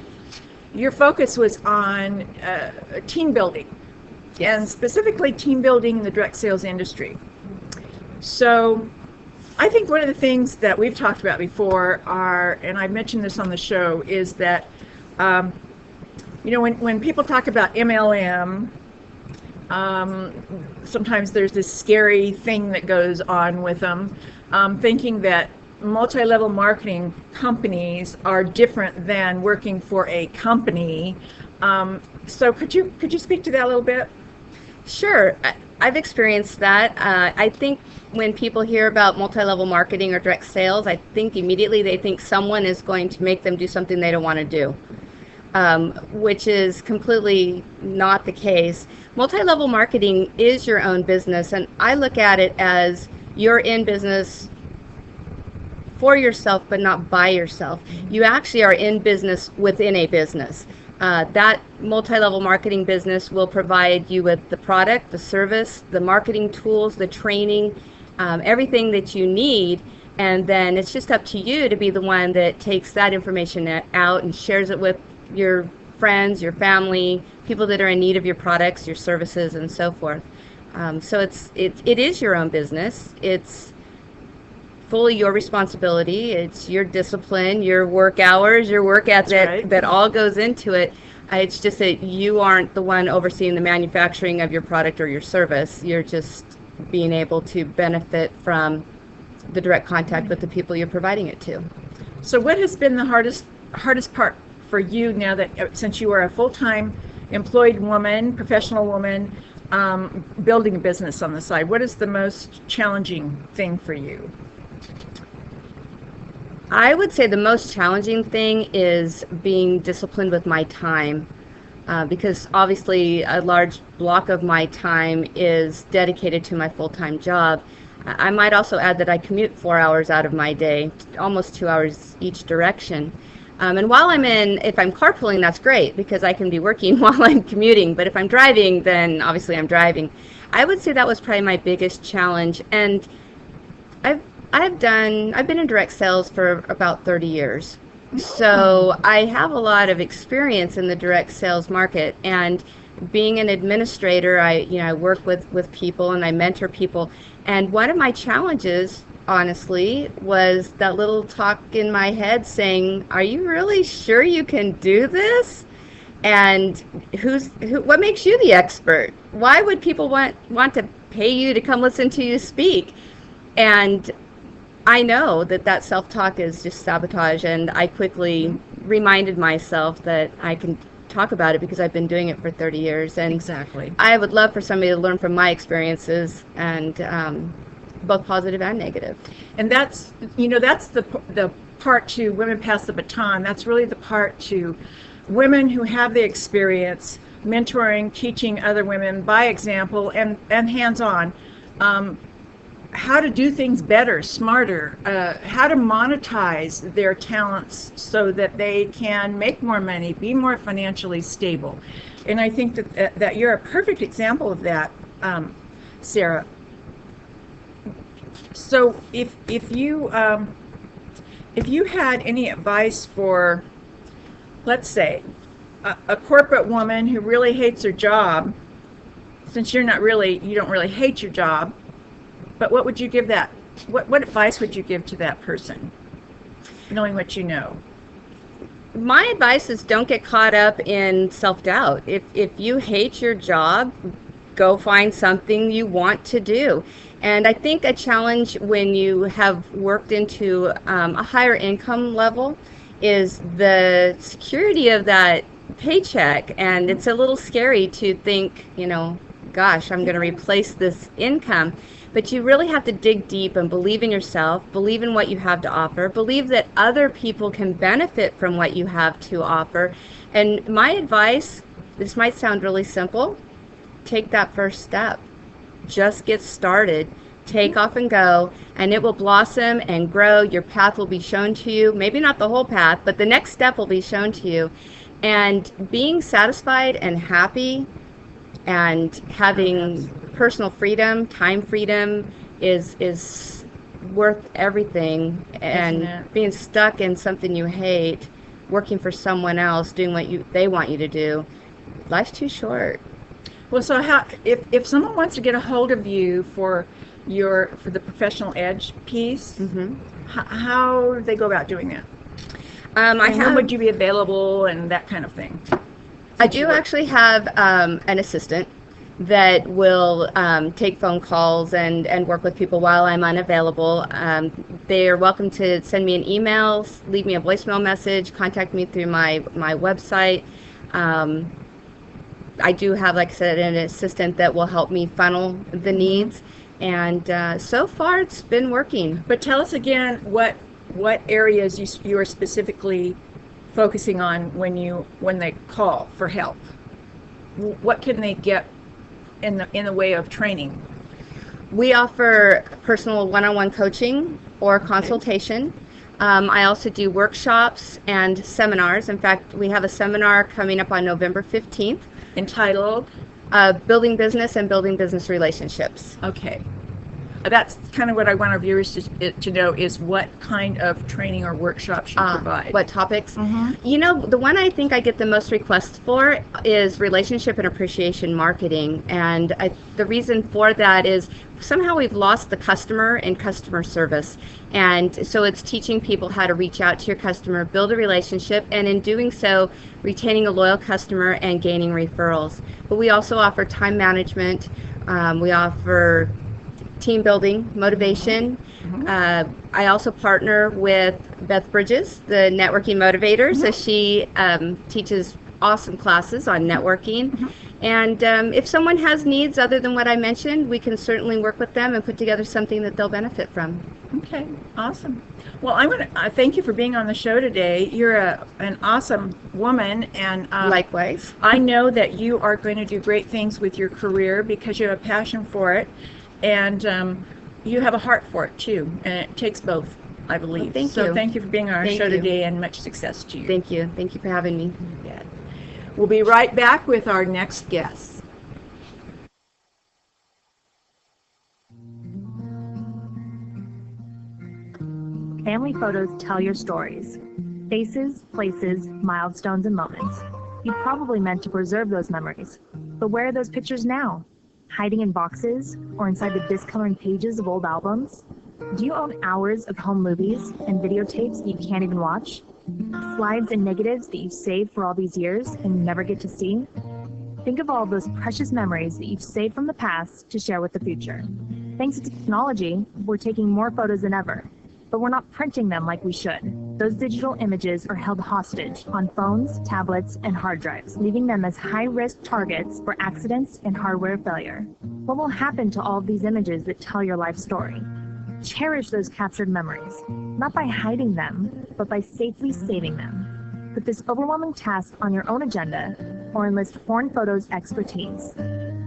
your focus was on team building, and specifically team building in the direct sales industry. So I think one of the things that we've talked about before and I've mentioned this on the show, is that, when people talk about MLM, sometimes there's this scary thing that goes on with them, thinking that multi-level marketing companies are different than working for a company. So could you speak to that a little bit? Sure. I've experienced that. I think when people hear about multi-level marketing or direct sales, I think immediately they think someone is going to make them do something they don't want to do, which is completely not the case. Multi-level marketing is your own business, and I look at it as you're in business for yourself, but not by yourself. You actually are in business within a business. That multi-level marketing business will provide you with the product, the service, the marketing tools, the training, everything that you need, and then it's just up to you to be the one that takes that information out and shares it with your friends, your family, people that are in need of your products, your services, and so forth. So it is your own business. It's fully your responsibility. It's your discipline, your work hours, your work ethic that all goes into it. It's just that you aren't the one overseeing the manufacturing of your product or your service. You're just being able to benefit from the direct contact with the people you're providing it to. So what has been the hardest part for you now that since you are a full-time employed woman, professional woman, building a business on the side? What is the most challenging thing for you? I would say the most challenging thing is being disciplined with my time, because obviously a large block of my time is dedicated to my full-time job. I might also add that I commute 4 hours out of my day, almost 2 hours each direction. And while if I'm carpooling, that's great because I can be working while I'm commuting. But if I'm driving, then obviously I'm driving. I would say that was probably my biggest challenge. And I've been in direct sales for about 30 years. So I have a lot of experience in the direct sales market, and being an administrator, I work with people and I mentor people. And one of my challenges, honestly, was that little talk in my head saying, "Are you really sure you can do this? And what makes you the expert? Why would people want to pay you to come listen to you speak?" And I know that self-talk is just sabotage, and I quickly reminded myself that I can talk about it because I've been doing it for 30 years. And exactly, I would love for somebody to learn from my experiences, and both positive and negative. And that's the part to Women Pass the Baton. That's really the part to women who have the experience, mentoring, teaching other women by example and hands-on. How to do things better, smarter, how to monetize their talents so that they can make more money, be more financially stable. And I think that you're a perfect example of that, Sarah. So if you had any advice for, let's say, a corporate woman who really hates her job, since you don't really hate your job, but what would you give that? What advice would you give to that person, knowing what you know? My advice is don't get caught up in self-doubt. If you hate your job, go find something you want to do. And I think a challenge when you have worked into a higher income level is the security of that paycheck. And it's a little scary to think, gosh, I'm going to replace this income. But you really have to dig deep and believe in yourself, believe in what you have to offer, believe that other people can benefit from what you have to offer. And my advice, this might sound really simple, take that first step. Just get started. Take off and go, and it will blossom and grow. Your path will be shown to you. Maybe not the whole path, but the next step will be shown to you. And being satisfied and happy and having personal freedom, time freedom is worth everything. And being stuck in something you hate, working for someone else, doing what they want you to do, life's too short. Well, so if someone wants to get a hold of you for the professional edge piece, how do they go about doing that? When would you be available and that kind of thing? I do actually have an assistant that will take phone calls and work with people while I'm unavailable. They are welcome to send me an email, leave me a voicemail message, contact me through my website. I do have, like I said, an assistant that will help me funnel the needs, and so far it's been working. But tell us again what areas you are specifically focusing on when they call for help. What can they get in the way of training? We offer personal one-on-one coaching or consultation. I also do workshops and seminars. In fact, we have a seminar coming up on November 15th entitled Building Business and Building Business Relationships. Okay. That's kind of what I want our viewers to know, is what kind of training or workshops you provide. What topics? You know, the one I think I get the most requests for is relationship and appreciation marketing. And the reason for that is somehow we've lost the customer in customer service. And so it's teaching people how to reach out to your customer, build a relationship, and in doing so, retaining a loyal customer and gaining referrals. But we also offer time management. We offer team building, motivation. I also partner with Beth Bridges, the networking motivator. So she teaches awesome classes on networking. And if someone has needs other than what I mentioned, we can certainly work with them and put together something that they'll benefit from. Okay, awesome. Well, I want to thank you for being on the show today. You're an awesome woman, and likewise. I know that you are going to do great things with your career because you have a passion for it. And you have a heart for it too, and it takes both, I believe. Well, thank you. So thank you for being on our show today, and much success to you. Thank you. Thank you for having me. Yeah. We'll be right back with our next guest. Family photos tell your stories. Faces, places, milestones, and moments. You probably meant to preserve those memories, but where are those pictures now? Hiding in boxes or inside the discoloring pages of old albums? Do you own hours of home movies and videotapes that you can't even watch? Slides and negatives that you've saved for all these years and you never get to see? Think of all those precious memories that you've saved from the past to share with the future. Thanks to technology, we're taking more photos than ever, but we're not printing them like we should. Those digital images are held hostage on phones, tablets, and hard drives, leaving them as high-risk targets for accidents and hardware failure. What will happen to all of these images that tell your life story? Cherish those captured memories, not by hiding them, but by safely saving them. Put this overwhelming task on your own agenda, or enlist Horn Photo's expertise.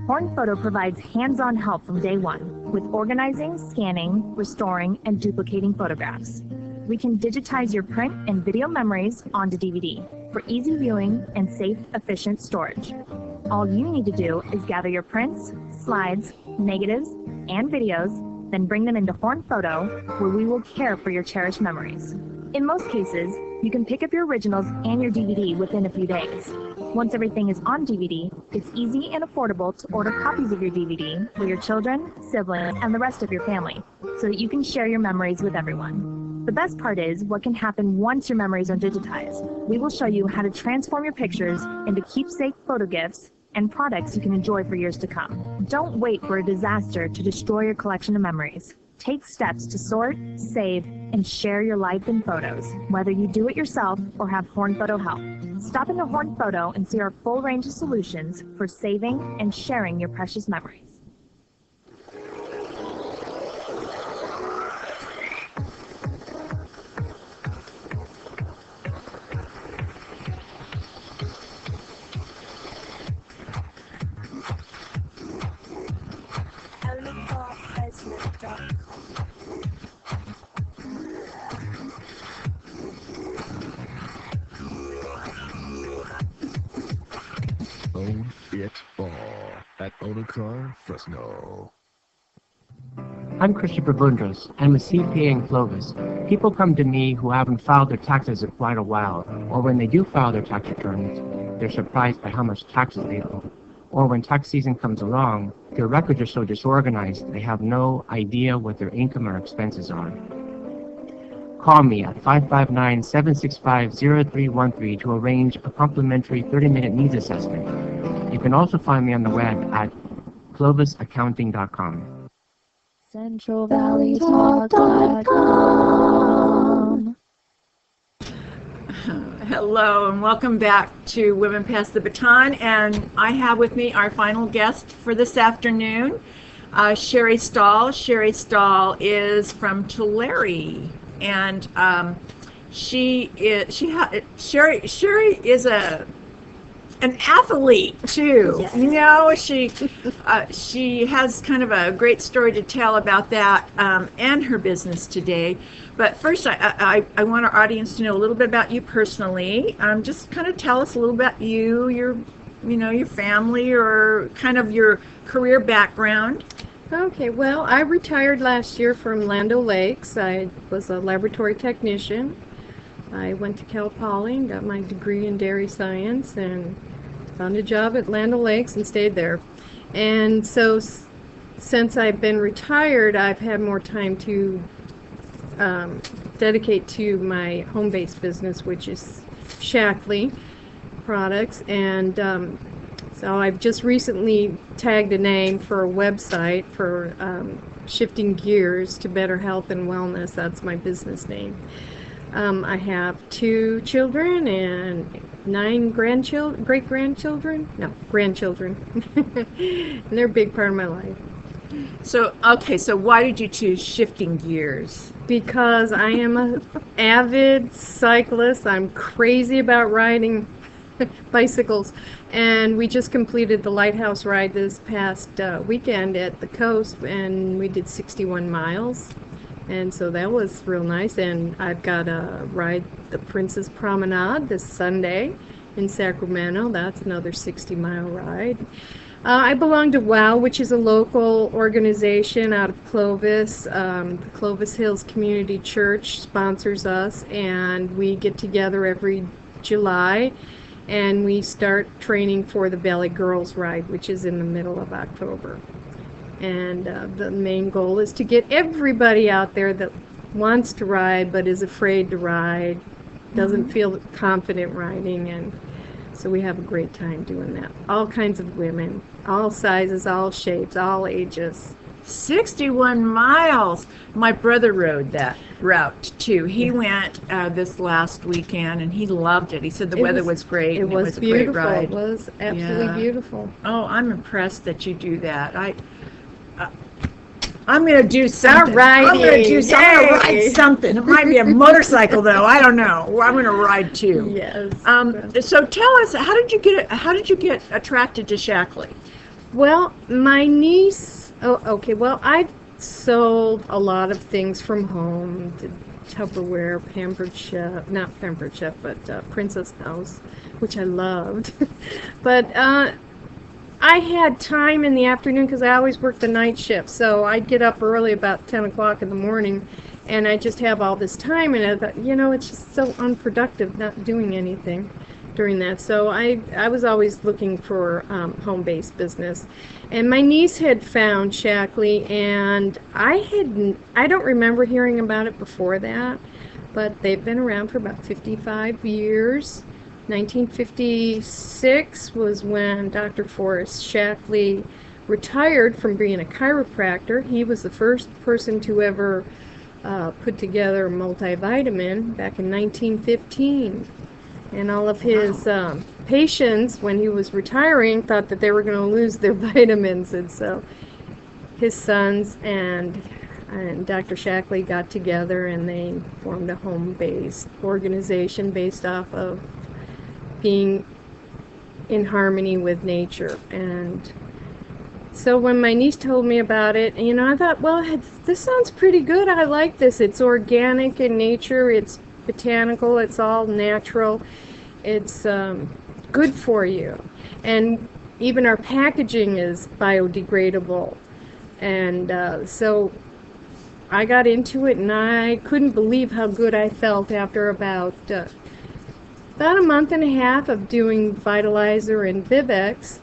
Horn Photo provides hands-on help from day one, with organizing, scanning, restoring, and duplicating photographs. We can digitize your print and video memories onto DVD for easy viewing and safe, efficient storage. All you need to do is gather your prints, slides, negatives, and videos, then bring them into Horn Photo, where we will care for your cherished memories. In most cases, you can pick up your originals and your DVD within a few days. Once everything is on DVD, it's easy and affordable to order copies of your DVD for your children, siblings, and the rest of your family, so that you can share your memories with everyone. The best part is what can happen once your memories are digitized. We will show you how to transform your pictures into keepsake photo gifts and products you can enjoy for years to come. Don't wait for a disaster to destroy your collection of memories. Take steps to sort, save, and share your life in photos, whether you do it yourself or have Horn Photo help. Stop into Horn Photo and see our full range of solutions for saving and sharing your precious memories. Own it all at Own a Car, Fresno. I'm Christopher Bundras. I'm a CPA in Clovis. People come to me who haven't filed their taxes in quite a while, or when they do file their tax returns, they're surprised by how much taxes they owe. Or when tax season comes along, their records are so disorganized they have no idea what their income or expenses are. Call me at 559-765-0313 to arrange a complimentary 30-minute needs assessment. You can also find me on the web at ClovisAccounting.com. CentralValleyTalk.com. Hello and welcome back to Women Pass the Baton, and I have with me our final guest for this afternoon, Sherry Stahl. Sherry Stahl is from Tulare, and Sherry is an athlete too. Yes. You know, she has kind of a great story to tell about that and her business today. But first, I want our audience to know a little bit about you personally. Just kind of tell us a little about you, your family, or kind of your career background. Okay, well, I retired last year from Land O'Lakes. I was a laboratory technician. I went to Cal Poly and got my degree in dairy science and found a job at Land O'Lakes and stayed there. And so since I've been retired, I've had more time to dedicate to my home-based business, which is Shackley products. And so I've just recently tagged a name for a website for shifting gears to better health and wellness. That's my business name. I have 2 children and 9 grandchildren. And they're a big part of my life. So why did you choose shifting gears? Because I am an avid cyclist. I'm crazy about riding bicycles. And we just completed the Lighthouse ride this past weekend at the coast, and we did 61 miles. And so that was real nice. And I've got a ride the Princess Promenade this Sunday in Sacramento. That's another 60-mile ride. I belong to WOW, which is a local organization out of Clovis. The Clovis Hills Community Church sponsors us, and we get together every July, and we start training for the Valley Girls Ride, which is in the middle of October. And the main goal is to get everybody out there that wants to ride but is afraid to ride, doesn't feel confident riding, and so we have a great time doing that. All kinds of women, all sizes, all shapes, all ages. 61 miles. My brother rode that route too. He went this last weekend and he loved it. He said the weather was great. It was beautiful. A great ride. It was absolutely beautiful. Oh, I'm impressed that you do that. I'm going to do something. Alrighty. I'm going to do something. I'm going to ride something. It might be a motorcycle though. I don't know. I'm going to ride too. Yes. So tell us, how did you get attracted to Shackley? Well, my niece. Well, I sold a lot of things from home. Tupperware, not Pampered Chef, but Princess House, which I loved. But I had time in the afternoon because I always worked the night shift, so I'd get up early about 10 o'clock in the morning, and I just have all this time, and I thought, it's just so unproductive not doing anything during that. So I was always looking for home-based business. And my niece had found Shackley, and I don't remember hearing about it before that, but they've been around for about 55 years. 1956 was when Dr. Forrest Shackley retired from being a chiropractor. He was the first person to ever put together a multivitamin back in 1915. And all of his patients, when he was retiring, thought that they were going to lose their vitamins. And so his sons and Dr. Shackley got together, and they formed a home-based organization based off of being in harmony with nature. And so when my niece told me about it, I thought, well, this sounds pretty good. I like this. It's organic in nature. It's botanical. It's all natural. It's good for you. And even our packaging is biodegradable. And so I got into it, and I couldn't believe how good I felt after about a month and a half of doing Vitalizer and Vivex.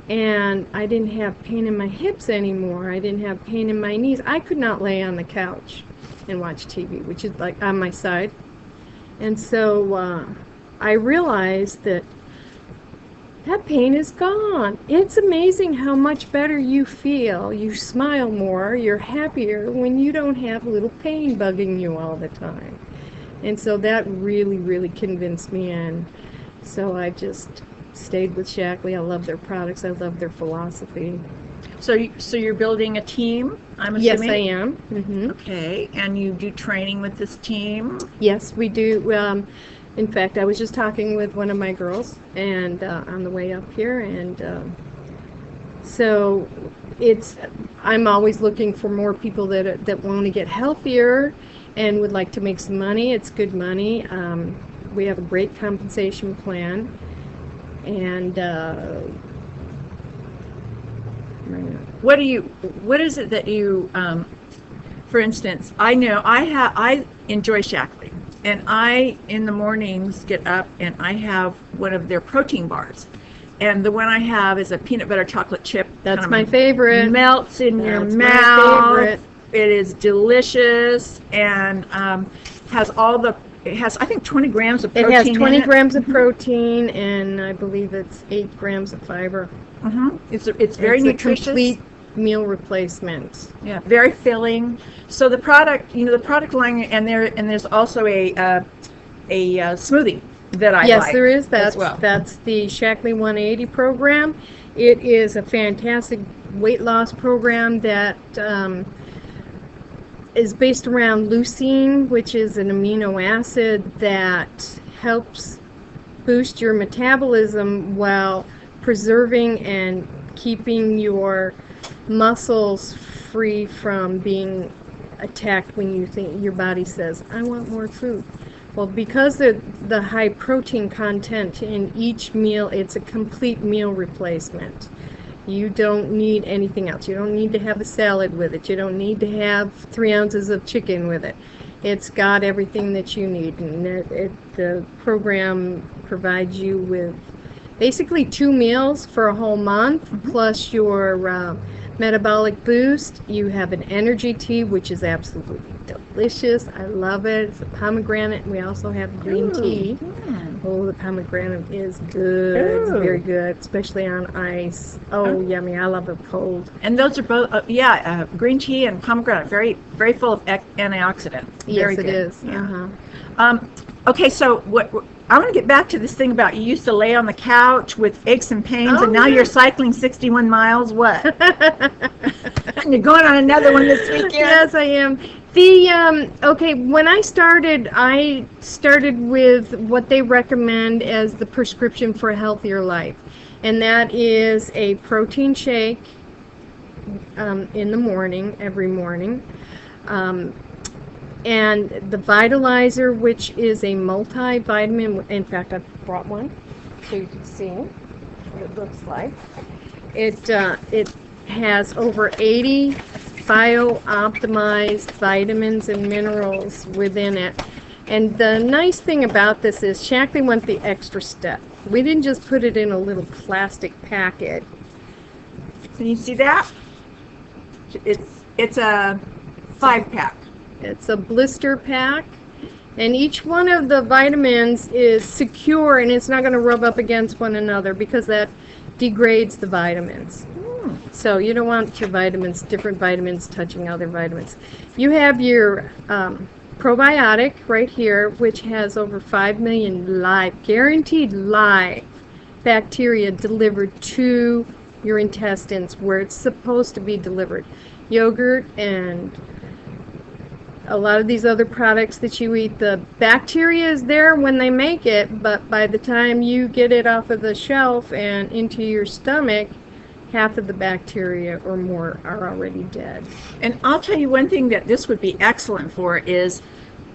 And I didn't have pain in my hips anymore. I didn't have pain in my knees. I could not lay on the couch and watch TV, which is like on my side. And so I realized that that pain is gone. It's amazing how much better you feel. You smile more, you're happier when you don't have a little pain bugging you all the time. And so that really, really convinced me, and so I just stayed with Shackley. I love their products. I love their philosophy. So you're building a team, I'm Yes, assuming? I am. Mm-hmm. Okay, and you do training with this team? Yes, we do. In fact, I was just talking with one of my girls and on the way up here, and so I'm always looking for more people that want to get healthier and would like to make some money. It's good money. We have a great compensation plan, and what is it that you, for instance, I enjoy Shackley, and I, in the mornings, get up and I have one of their protein bars. And the one I have is a peanut butter chocolate chip. That's my favorite. Melts in your That's mouth. my favorite. It is delicious, and has I think 20 grams of protein. It has 20 in it. grams of protein, and I believe it's 8 grams of fiber. It's very nutritious. A complete meal replacement. Yeah, very filling. So the product line, and there's also a smoothie that I like. Yes, there is. As well. That's the Shackley 180 program. It is a fantastic weight loss program that is based around leucine, which is an amino acid that helps boost your metabolism while preserving and keeping your muscles free from being attacked when you think your body says, I want more food. Well, because of the high protein content in each meal, it's a complete meal replacement. You don't need anything else. You don't need to have a salad with it. You don't need to have 3 ounces of chicken with it. It's got everything that you need. And the program provides you with basically 2 meals for a whole month, plus your metabolic boost. You have an energy tea, which is absolutely delicious. I love it. It's a pomegranate, and we also have green tea. Oh, the pomegranate is good. It's very good, especially on ice. Oh, yummy. I love it cold. And those are both, green tea and pomegranate, very, very full of antioxidants. Yes, it is. Yeah. Okay, so I want to get back to this thing about you used to lay on the couch with aches and pains, and now you're cycling 61 miles. What? And you're going on another one this weekend? Yes, I am. When I started with what they recommend as the prescription for a healthier life, and that is a protein shake in the morning, every morning. And the Vitalizer, which is a multivitamin. In fact, I brought one so you can see what it looks like. It has over 80 bio-optimized vitamins and minerals within it. And the nice thing about this is Shackley went the extra step. We didn't just put it in a little plastic packet. Can you see that? It's a 5-pack. It's a blister pack, and each one of the vitamins is secure, and it's not going to rub up against one another because that degrades the vitamins. So you don't want your vitamins, different vitamins, touching other vitamins. You have your probiotic right here, which has over 5 million guaranteed live bacteria delivered to your intestines where it's supposed to be delivered. Yogurt and a lot of these other products that you eat, the bacteria is there when they make it, but by the time you get it off of the shelf and into your stomach, half of the bacteria or more are already dead. And I'll tell you one thing that this would be excellent for is,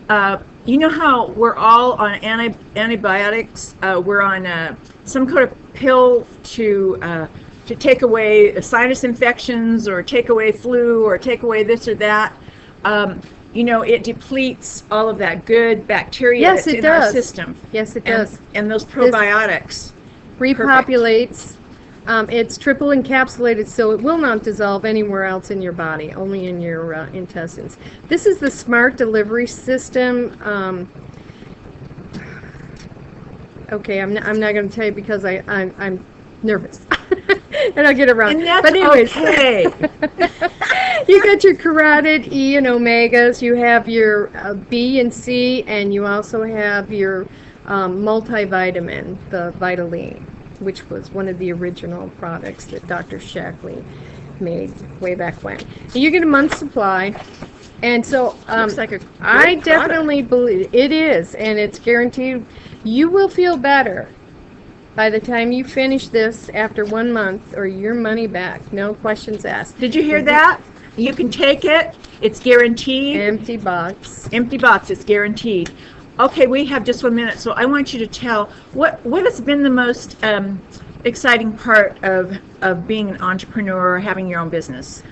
you know how we're all on antibiotics? We're on some kind of pill to take away sinus infections or take away flu or take away this or that. It depletes all of that good bacteria that's in our system. Yes, it does. And those probiotics. Repopulates. It's triple encapsulated, so it will not dissolve anywhere else in your body, only in your intestines. This is the smart delivery system. Okay, I'm not going to tell you because I'm nervous. And I get it wrong. And that's but anyways, okay. You got your carotid, E, and omegas. You have your B and C, and you also have your multivitamin, the Vitaline, which was one of the original products that Dr. Shackley made way back when. And you get a month's supply. And so Looks like a I great definitely believe it is, and it's guaranteed. You will feel better by the time you finish this after 1 month, or your money back. No questions asked. Did you hear that? You can take it. It's guaranteed. Empty box. Empty box. It's guaranteed. Okay, we have just 1 minute, so I want you to tell what has been the most exciting part of being an entrepreneur or having your own business.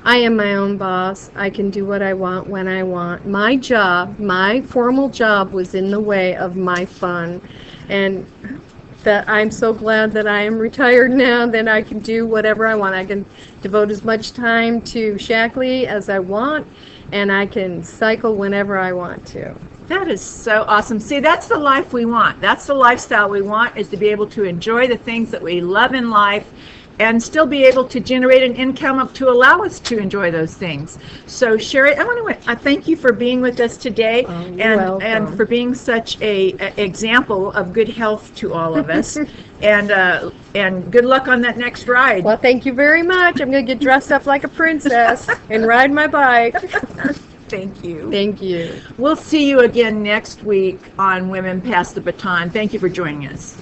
I am my own boss. I can do what I want when I want. My job, my formal job, was in the way of my fun, and that I'm so glad that I am retired now, that I can do whatever I want. I can devote as much time to Shackley as I want, and I can cycle whenever I want to. That is so awesome. See, that's the life we want. That's the lifestyle we want, is to be able to enjoy the things that we love in life and still be able to generate an income up to allow us to enjoy those things. So, Sherry, I thank you for being with us today, and for being such a example of good health to all of us. and good luck on that next ride. Well, thank you very much. I'm going to get dressed up like a princess and ride my bike. Thank you. Thank you. We'll see you again next week on Women Pass the Baton. Thank you for joining us.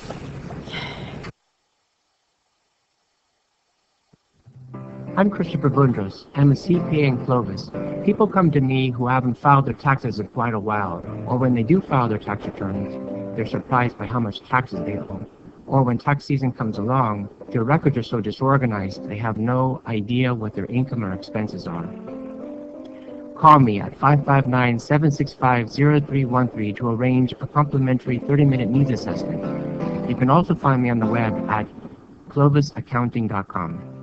I'm Christopher Blundros. I'm a CPA in Clovis. People come to me who haven't filed their taxes in quite a while, or when they do file their tax returns, they're surprised by how much taxes they owe. Or when tax season comes along, their records are so disorganized they have no idea what their income or expenses are. Call me at 559-765-0313 to arrange a complimentary 30-minute needs assessment. You can also find me on the web at clovisaccounting.com.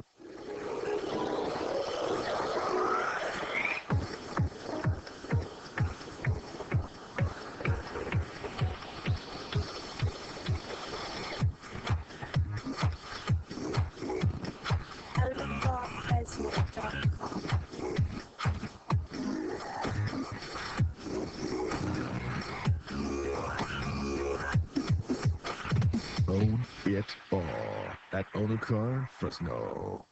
Own it all. That owner car, Fresno.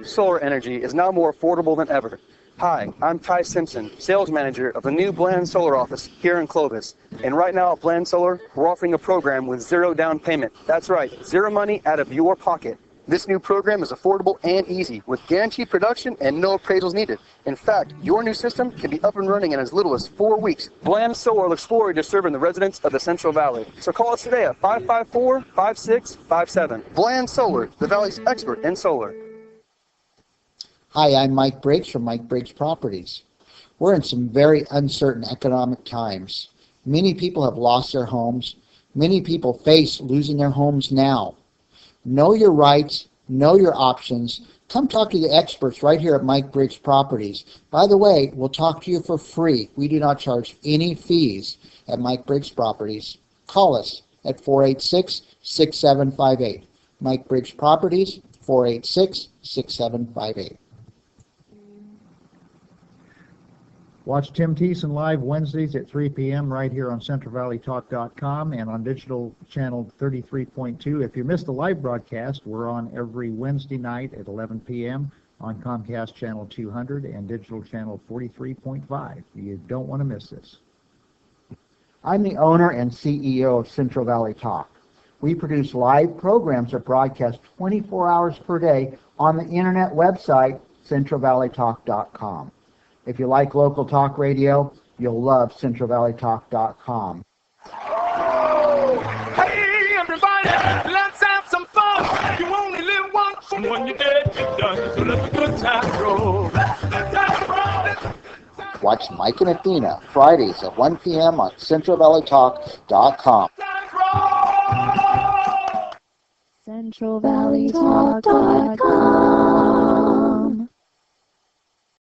Solar energy is now more affordable than ever. Hi, I'm Ty Simpson, sales manager of the new Bland Solar office here in Clovis. And right now at Bland Solar, we're offering a program with zero down payment. That's right, zero money out of your pocket. This new program is affordable and easy, with guaranteed production and no appraisals needed. In fact, your new system can be up and running in as little as 4 weeks. Bland Solar looks forward to serving the residents of the Central Valley. So call us today at 554-5657. Bland Solar, the Valley's expert in solar. Hi, I'm Mike Briggs from Mike Briggs Properties. We're in some very uncertain economic times. Many people have lost their homes. Many people face losing their homes now. Know your rights, know your options. Come talk to the experts right here at Mike Briggs Properties. By the way, we'll talk to you for free. We do not charge any fees at Mike Briggs Properties. Call us at 486-6758. Mike Briggs Properties, 486-6758. Watch Tim Thiessen live Wednesdays at 3 p.m. right here on CentralValleyTalk.com and on digital channel 33.2. If you missed the live broadcast, we're on every Wednesday night at 11 p.m. on Comcast channel 200 and digital channel 43.5. You don't want to miss this. I'm the owner and CEO of Central Valley Talk. We produce live programs that broadcast 24 hours per day on the internet website, CentralValleyTalk.com. If you like local talk radio, you'll love CentralValleyTalk.com. Hey, everybody, let's have some fun. You only live once, and when you're dead, you're done. So let the good times roll. Watch Mike and Athena Fridays at 1 p.m. on CentralValleyTalk.com. CentralValleyTalk.com.